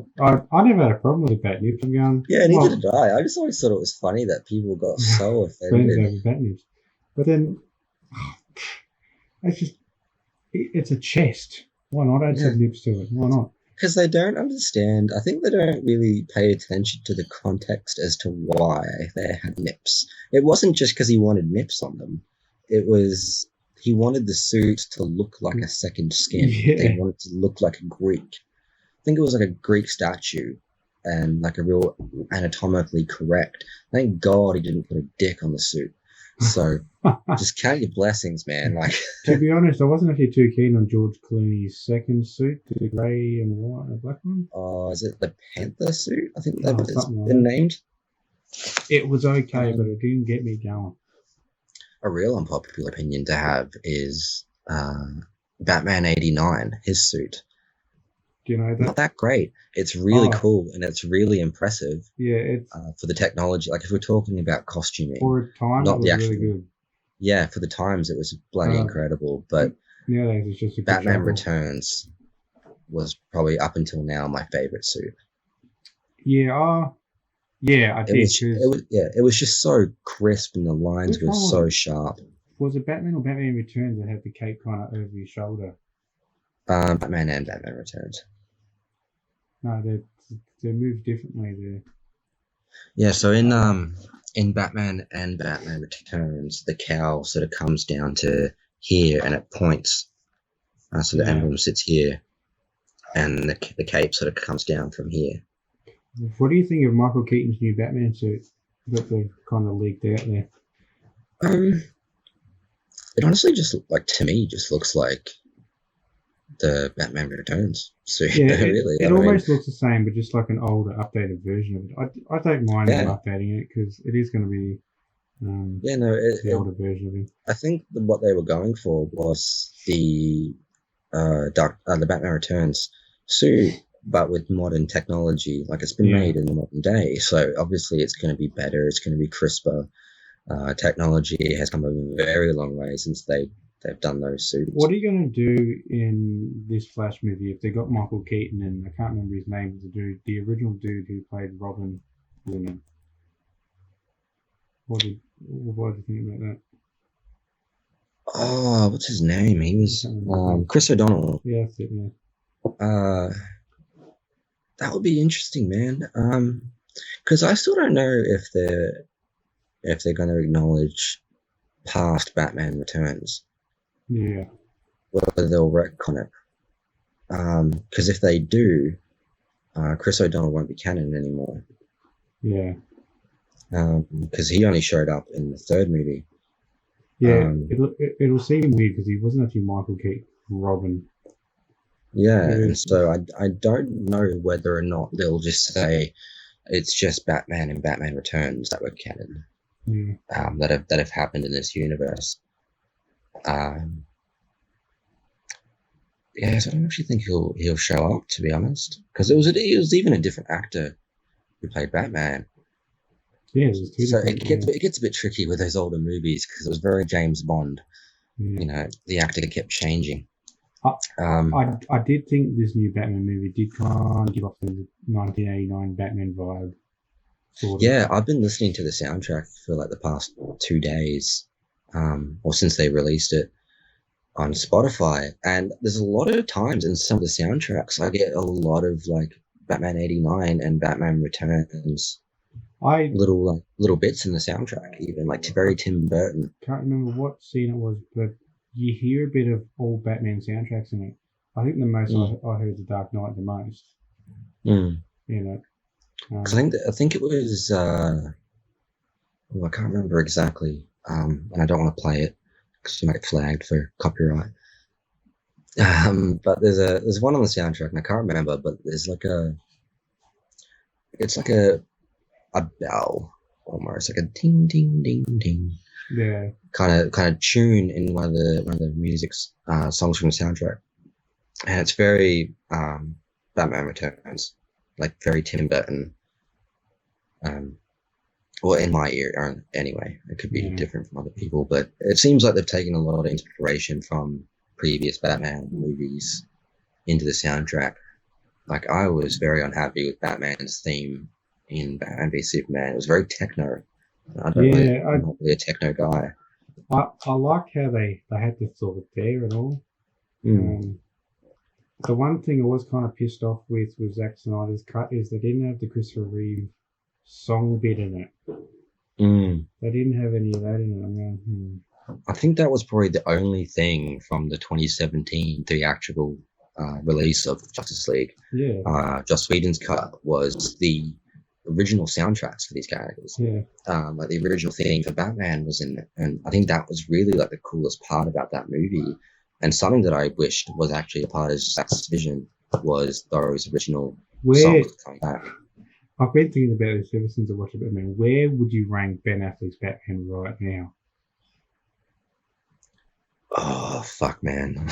I never had a problem with the bat nips. I'm going. Yeah, neither did I. I just always thought it was funny that people got so offended over bat nips. But then it's a chest. Why not add some nips to it? Why not? Because they don't understand. I think they don't really pay attention to the context as to why they had nips. It wasn't just because he wanted nips on them. It was he wanted the suit to look like a second skin. Yeah. They wanted to look like a Greek. I think it was like a Greek statue and like a real anatomically correct. Thank God he didn't put a dick on the suit. So just count your blessings, man. Like, to be honest, I wasn't actually too keen on George Clooney's second suit, the grey and white and black one. Oh, is it the Panther suit? I think that's been named. It was okay, but it didn't get me going. A real unpopular opinion to have is Batman 89, his suit. Do you know that? Not that great. It's really cool and it's really impressive. Yeah, it's for the technology. Like, if we're talking about costuming, for a time, not it was the actual. Really good. Yeah, for the times it was bloody incredible. But nowadays it's just a Batman Returns was probably up until now my favorite suit. Yeah, I did. It was just so crisp and the lines were so sharp. Was it Batman or Batman Returns that had the cape kind of over his shoulder? Batman and Batman Returns. No, they're moved differently there. Yeah, so in Batman and Batman Returns, the cowl sort of comes down to here and it points. So the emblem sits here, and the cape sort of comes down from here. What do you think of Michael Keaton's new Batman suit that they've kind of leaked out there? It honestly just to me just looks like the Batman Returns suit. Yeah, really. It almost looks the same, but just like an older, updated version of it. I don't mind them updating it because it is going to be the older version of it. I think what they were going for was the Batman Returns suit, but with modern technology. Like it's been made in the modern day, so obviously it's going to be better. It's going to be crisper. Technology has come a very long way since they've done those suits. What are you going to do in this Flash movie if they got Michael Keaton and I can't remember his name, the original dude who played Robin in it? What do you think about that? Oh, what's his name? He was Chris O'Donnell. Yeah, that's it. Yeah. That would be interesting, man. Because I still don't know if they're going to acknowledge past Batman Returns. Yeah. Whether they'll retcon it. Because if they do, Chris O'Donnell won't be canon anymore. Yeah. Because he only showed up in the third movie. Yeah, it'll seem weird because he wasn't actually Michael Keaton, Robin. Yeah, and so I don't know whether or not they'll just say it's just Batman and Batman Returns that were canon. Yeah. That have happened in this universe. Yeah, so I don't actually think he'll show up, to be honest, because it was even a different actor who played Batman. Yeah, so it gets a bit tricky with those older movies because it was very James Bond. Yeah. You know, the actor kept changing. I did think this new Batman movie did kind of give off the 1989 Batman vibe. Sort of. Yeah, I've been listening to the soundtrack for like the past 2 days, or since they released it on Spotify, and there's a lot of times in some of the soundtracks I get a lot of like Batman '89 and Batman Returns. Little bits in the soundtrack, even like very Tim Burton. Can't remember what scene it was, but you hear a bit of all Batman soundtracks in it. I think the most I heard The Dark Knight the most. You know, because I think it was I can't remember exactly, and I don't want to play it because you might get flagged for copyright. But there's one on the soundtrack and I can't remember, but there's it's like a bell, almost like a ding ding ding ding. Yeah. Kind of tune in one of the music's songs from the soundtrack, and it's very Batman Returns, like very Tim Burton. Well, in my ear, anyway. It could be different from other people, but it seems like they've taken a lot of inspiration from previous Batman movies into the soundtrack. Like I was very unhappy with Batman's theme in Batman v Superman. It was very techno. I'm not really a techno guy. I like how they had to sort of there and all. The one thing I was kind of pissed off with Zack Snyder's cut is they didn't have the Christopher Reeve song bit in it. They didn't have any of that in it. I'm going, I think that was probably the only thing from the 2017 theatrical release of Justice League. Yeah. Joss Whedon's cut was the original soundtracks for these characters. Yeah. Like the original theme for Batman was in it, and I think that was really like the coolest part about that movie. And something that I wished was actually a part of Zack's vision was those original songs coming back. I've been thinking about this ever since I watched Batman. Where would you rank Ben Affleck's Batman right now? Oh, fuck, man.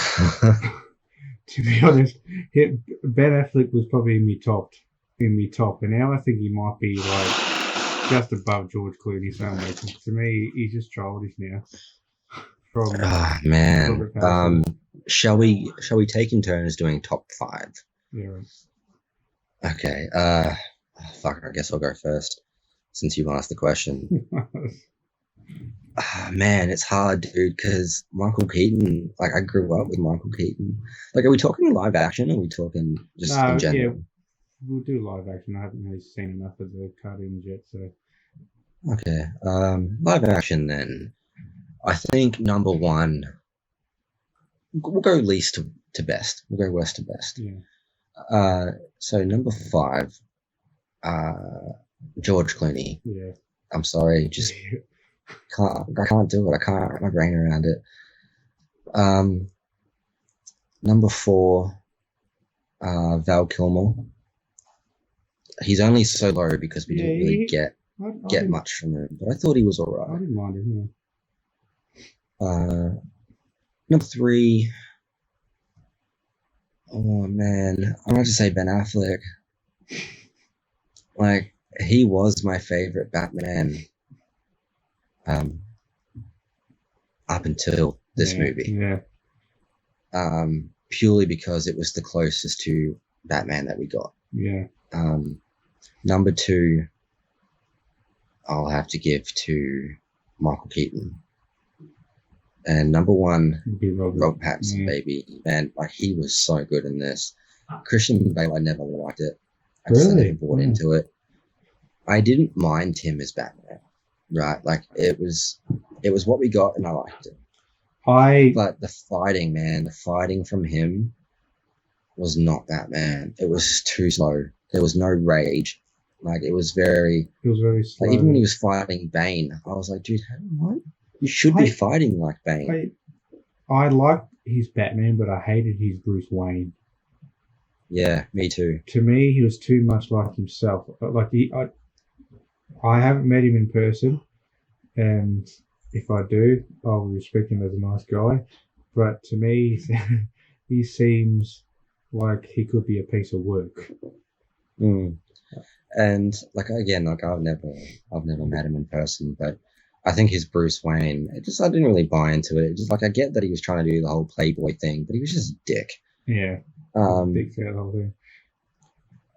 To be honest, Ben Affleck was probably in me top, and now I think he might be like just above George Clooney somewhere. To me, he's just childish now. Man. Shall we take in turns doing top 5? Yeah. Okay. Fuck, I guess I'll go first since you've asked the question. Man, it's hard, dude, because Michael Keaton, like, I grew up with Michael Keaton. Like, are we talking live action or are we talking just in No, yeah, general? we'll do live action. I haven't really seen enough of the cartoons yet, so Okay, live action then. I think number one, we'll go least to best. We'll go worst to best. yeah. So number five, George Clooney. Yeah. I'm sorry, just I can't do it. I can't wrap my brain around it. Number four, Val Kilmer. He's only so low because we didn't really get much from him, but I thought he was I alright. didn't mind him. Number three, oh man, I'm going to say Ben Affleck. Like, he was my favorite Batman up until this movie. Yeah. Purely because it was the closest to Batman that we got. Yeah. Number two, I'll have to give to Michael Keaton. And number one, Robert Pattinson, baby. Man, like, he was so good in this. Christian Bale, I never liked it. I just never bought into it. I didn't mind him as Batman, right? Like, it was what we got, and I liked it. But the fighting from him was not Batman. It was too slow. There was no rage. Like, it was very slow. Like, even when he was fighting Bane, I was like, dude, what? You should be fighting like Bane. I liked his Batman, but I hated his Bruce Wayne. Yeah, me too. To me, he was too much like himself. Like, I haven't met him in person, and if I do, I'll respect him as a nice guy. But to me, he seems like he could be a piece of work. And like, again, like, I've never met him in person, but I think his Bruce Wayne, I didn't really buy into it. Just like, I get that he was trying to do the whole Playboy thing, but he was just a dick. Yeah. Dick for the whole thing.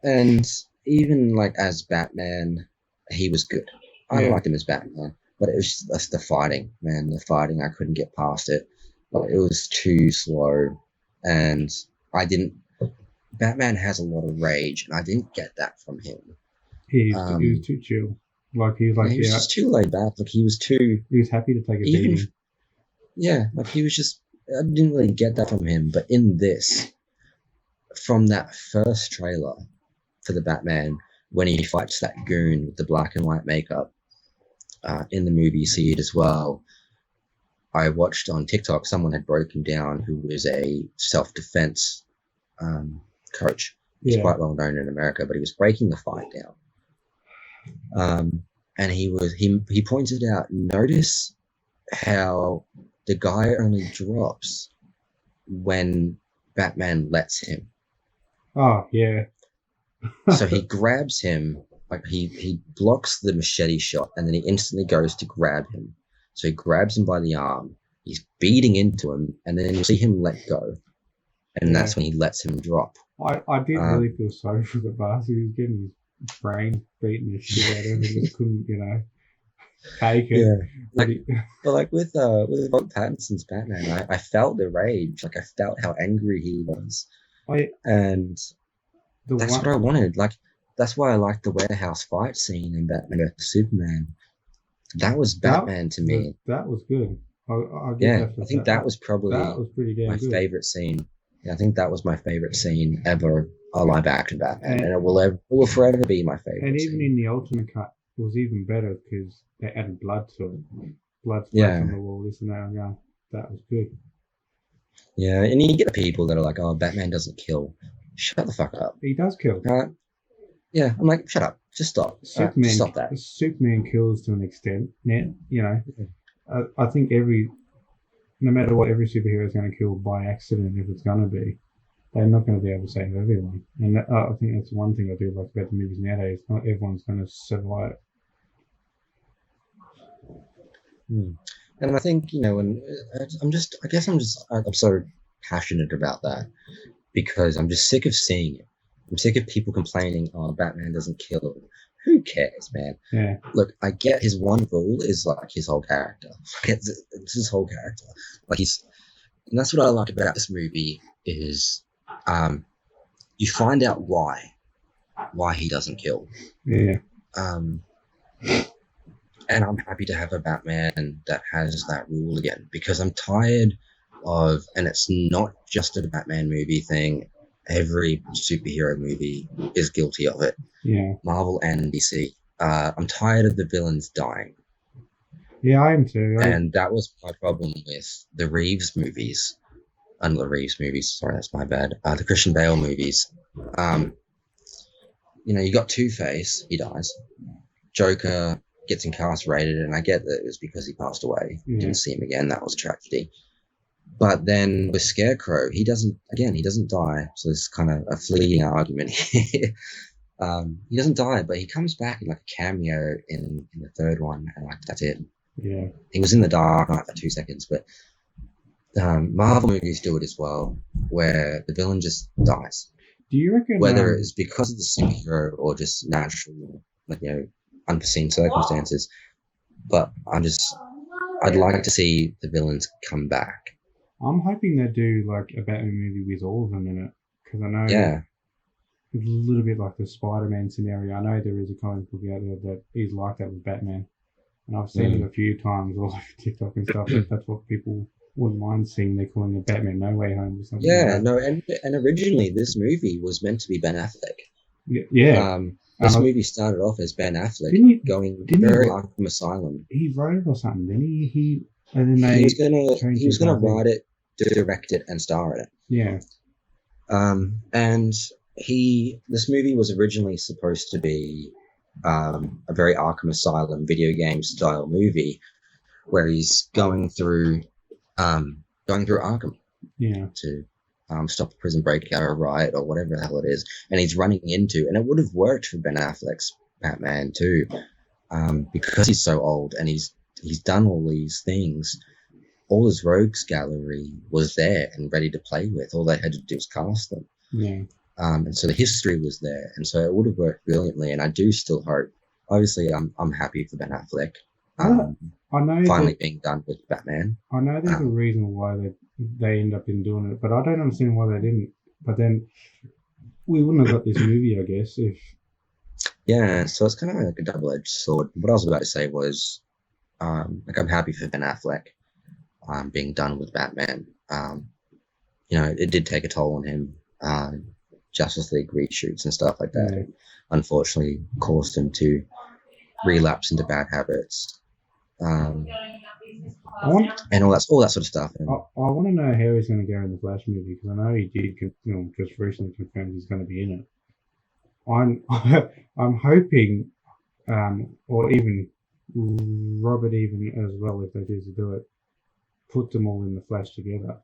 And even like as Batman, he was good. I liked him as Batman, but it was just the fighting, man. The fighting, I couldn't get past it. Like, it was too slow, and Batman has a lot of rage, and I didn't get that from him. He was too chill. Like, he was just too laid back. Like, he was happy to take a beating. Yeah, like, he was just, I didn't really get that from him. But in this, from that first trailer for the Batman, when he fights that goon with the black and white makeup, in the movie you see it as well. I watched on TikTok, someone had broken down who was a self-defense coach. He's quite well known in America, but he was breaking the fight down. And he pointed out, notice how the guy only drops when Batman lets him. Oh, yeah. So he grabs him, like, he blocks the machete shot, and then he instantly goes to grab him. So he grabs him by the arm, he's beating into him, and then you see him let go. And that's when he lets him drop. I did really feel sorry for the bastard. He was getting his brain beaten the shit out of him. He just couldn't, take it. Yeah. But like with Robert Pattinson's Batman, I felt the rage. Like, I felt how angry he was. And that's what I wanted. Like, that's why I liked the warehouse fight scene in Batman vs Superman. That was Batman to me. That was good. I think that was probably my favorite scene. Yeah, I think that was my favorite scene ever, a live action Batman, and it will forever be my favorite. And even in the Ultimate Cut, it was even better because they added blood to it. Blood on the wall, this and that. That was good. Yeah, and you get people that are like, "Oh, Batman doesn't kill." Shut the fuck up. He does kill. Yeah, I'm like, shut up. Just stop. Superman, stop that. Superman kills to an extent. I think no matter what, every superhero is going to kill by accident if it's going to be. They're not going to be able to save everyone. And I think that's one thing I do like about the movies nowadays. Not everyone's going to survive. And I think, I'm so passionate about that because I'm just sick of seeing it. I'm sick of people complaining, "Oh, Batman doesn't kill," who cares, man? Yeah. Look, I get his one rule is like his whole character. It's his whole character. Like and that's what I like about this movie is, you find out why he doesn't kill. Yeah. And I'm happy to have a Batman that has that rule again, because I'm tired of, and it's not just a Batman movie thing, every superhero movie is guilty of it. Yeah. Marvel and DC. I'm tired of the villains dying. Yeah, I am too. And that was my problem with the Reeves movies. And the Reeves movies, sorry, that's my bad. The Christian Bale movies. You got Two-Face, he dies. Joker gets incarcerated, and I get that it was because he passed away. Yeah. Didn't see him again. That was a tragedy. But then with Scarecrow, he doesn't die. So it's kind of a fleeting argument here. He doesn't die, but he comes back in like a cameo in the third one, and like that's it. Yeah. He was in the dark like for 2 seconds, but Marvel movies do it as well, where the villain just dies. Do you reckon whether it's because of the superhero or just natural, unforeseen circumstances? But I'd like to see the villains come back. I'm hoping they do like a Batman movie with all of them in it, because I know it's a little bit like the Spider-Man scenario. I know there is a comic book out there that is like that with Batman, and I've seen it a few times all over TikTok and stuff. If that's what people wouldn't mind seeing, they're calling it Batman No Way Home or something. Yeah, like no, and originally this movie was meant to be Ben Affleck. Yeah. This movie started off as Ben Affleck going very Arkham Asylum. He wrote it or something, didn't he? And then he was gonna write it, direct it, and star in it. Yeah. And this movie was originally supposed to be a very Arkham Asylum video game style movie, where he's going through Arkham, to stop a prison breakout or riot or whatever the hell it is, and he's running into, and it would have worked for Ben Affleck's Batman too, because he's so old and he's done all these things. All his rogues gallery was there and ready to play with. All they had to do was cast them. Yeah. And so the history was there, and so it would have worked brilliantly. And I do still hope. Obviously, I'm happy for Ben Affleck. I know finally being done with Batman. I know there's a reason why they end up in doing it, but I don't understand why they didn't. But then we wouldn't have got this movie, I guess, if. Yeah, so it's kind of like a double-edged sword. What I was about to say was, I'm happy for Ben Affleck being done with Batman. It did take a toll on him. Justice League reshoots and stuff like that, unfortunately, caused him to relapse into bad habits. And all that sort of stuff. I want to know how he's going to go in the Flash movie, because I know he did, just recently confirmed he's going to be in it. I'm hoping, or even Robert even as well, if they choose to do it, put them all in the Flash together.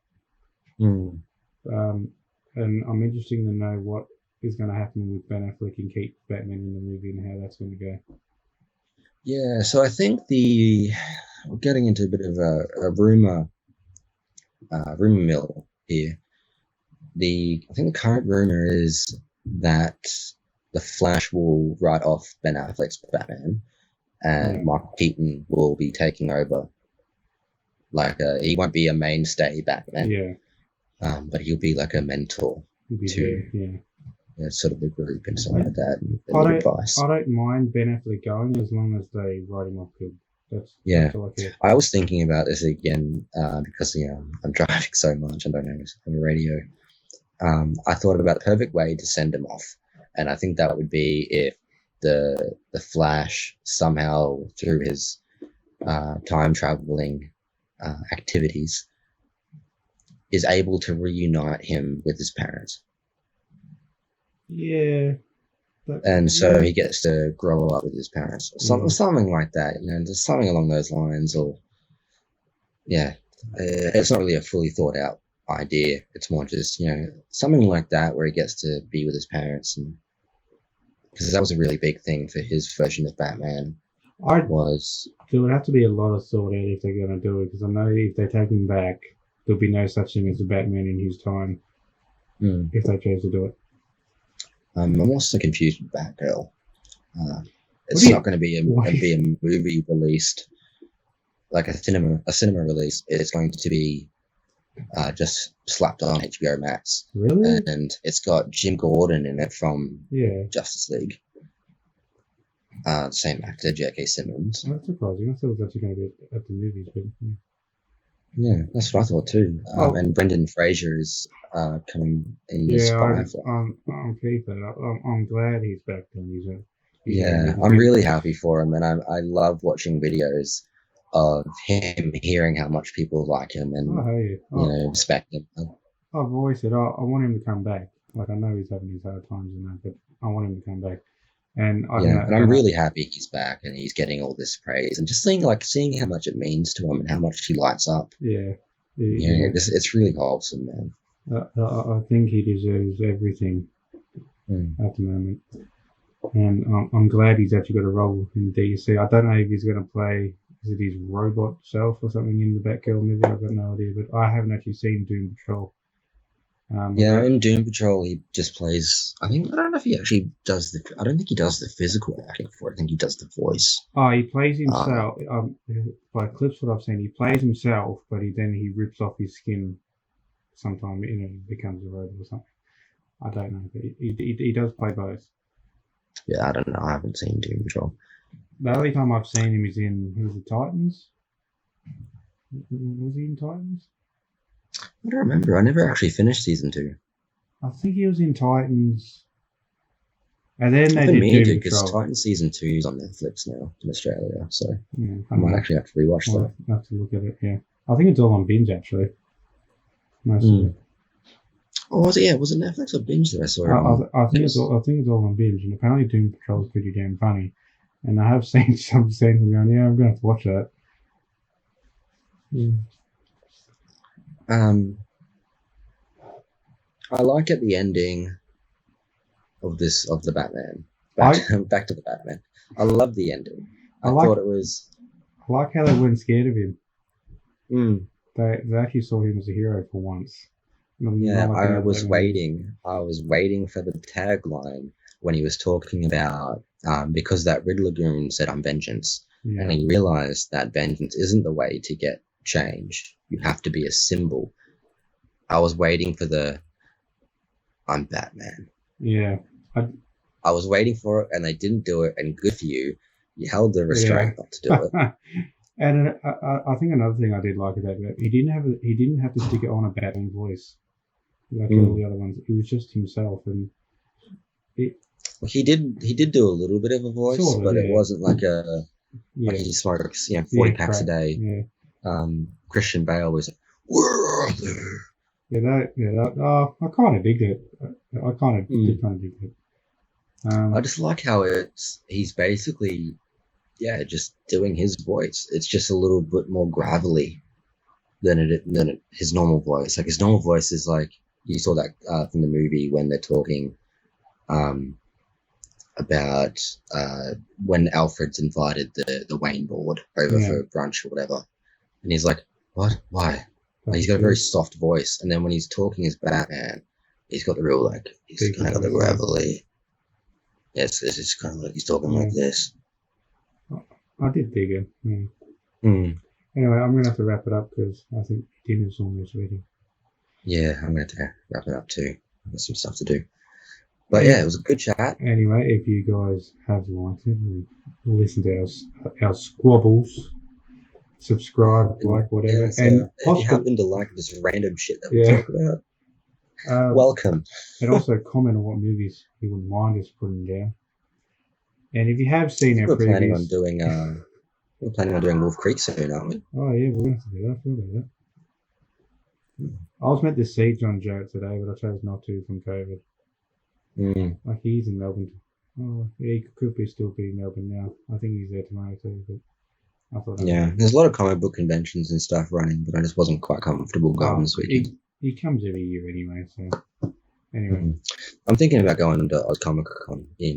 And I'm interested to know what is going to happen with Ben Affleck and Keaton Batman in the movie and how that's going to go. Yeah, so I think we're getting into a bit of a rumor mill here. I think the current rumor is that the Flash will write off Ben Affleck's Batman, and Michael Keaton will be taking over. He won't be a mainstay Batman, but he'll be like a mentor to sort of the group and stuff like that. I don't mind Ben Affleck going as long as they write him off good. That's all I care. I was thinking about this again because I'm driving so much and don't have a radio. I thought about the perfect way to send him off, and I think that would be if the Flash somehow through his time traveling activities is able to reunite him with his parents. Yeah. And so he gets to grow up with his parents. Something like that, just something along those lines. Or, it's not really a fully thought out idea. It's more just, something like that where he gets to be with his parents. And because that was a really big thing for his version of Batman. There would have to be a lot of thought out if they're going to do it, because I know if they take him back, there'll be no such thing as a Batman in his time if they chose to do it. I'm also confused with Batgirl. It's not going to be a movie released, like a cinema release. It's going to be just slapped on HBO Max. Really? And it's got Jim Gordon in it from Justice League. Same actor, J.K. Simmons. That's surprising. I thought it was actually going to be at the movies, but yeah, that's what I thought too. And Brendan Fraser is coming in his Firefly. I'm glad he's back then. I'm really happy for him, and I love watching videos of him, hearing how much people like him and respect him. I've always said I want him to come back. Like, I know he's having these hard times and that, but I want him to come back. And I'm really happy he's back and he's getting all this praise, and just seeing how much it means to him and how much he lights up. It's really wholesome, man. I think he deserves everything at the moment, and I'm glad he's actually got a role in DC. I don't know if he's going to play his robot self or something in the Batgirl movie. I've got no idea, but I haven't actually seen Doom Patrol. In Doom Patrol, he just plays. I don't know if he actually does I don't think he does the physical acting for it. I think he does the voice. Oh, he plays himself. By clips, what I've seen, he plays himself, but then he rips off his skin. Sometime, becomes a robot or something. I don't know, but he does play both. Yeah, I don't know. I haven't seen Doom Patrol. The only time I've seen him is in the Titans. Was he in Titans? I don't remember. I never actually finished season 2. I think he was in Titans. And then they did Doom Patrol. Because Titans season 2 is on Netflix now in Australia, so I might actually have to rewatch that. I'll have to look at it. Yeah, I think it's all on Binge actually. Most of it. Oh, was it? Yeah, was it Netflix or Binge that I saw? I think it's all on Binge, and apparently Doom Patrol is pretty damn funny. And I have seen some scenes and going, I'm going to have to watch that. I like at the ending of the Batman. Back to the Batman. I love the ending. I thought it was. I like how they weren't scared of him. They actually saw him as a hero for once. I was waiting for the tagline when he was talking about because that Riddler goon said, "I'm vengeance," and he realized that vengeance isn't the way to get change. You have to be a symbol. I was waiting for "I'm Batman." Yeah. I was waiting for it, and they didn't do it. And good for you. You held the restraint not to do it. And I think another thing I did like about that, he didn't have to stick it on a Batman voice like all the other ones. It was just himself, and he did do a little bit of a voice, but it wasn't like like he smokes 40 packs a day. Yeah. Christian Bale was like, "Where are they?" I kind of digged it. I kind of digged it. I just like how he's basically just doing his voice. It's just a little bit more gravelly than his normal voice. Like his normal voice is like, you saw that from the movie when they're talking about when Alfred's invited the Wayne board over for brunch or whatever, and he's like, "What? Why?" Like, he's got a very soft voice, and then when he's talking as Batman, he's got the real he's kind of the gravelly. Yes, it's kind of like he's talking like this. I did dig it. Anyway, I'm going to have to wrap it up because I think dinner's almost ready. Yeah, I'm going to wrap it up too. I've got some stuff to do. But it was a good chat. Anyway, if you guys have liked it and listened to our squabbles, subscribe, like, whatever. Yeah, so and if you happen to like this random shit that we talk about, welcome. And also comment on what movies you wouldn't mind us putting down. And if you have seen our previous... We're planning on doing Wolf Creek soon, aren't we? Oh, yeah, we're going to have to do that. I feel about that. I was meant to see John Jarrett today, but I chose not to from COVID. Like, he's in Melbourne. Oh, yeah, he could still be in Melbourne now. I think he's there tomorrow too, but I thought... there's a lot of comic book conventions and stuff running, but I just wasn't quite comfortable going this weekend. He comes every year anyway, so... Anyway. I'm thinking about going to Comic-Con in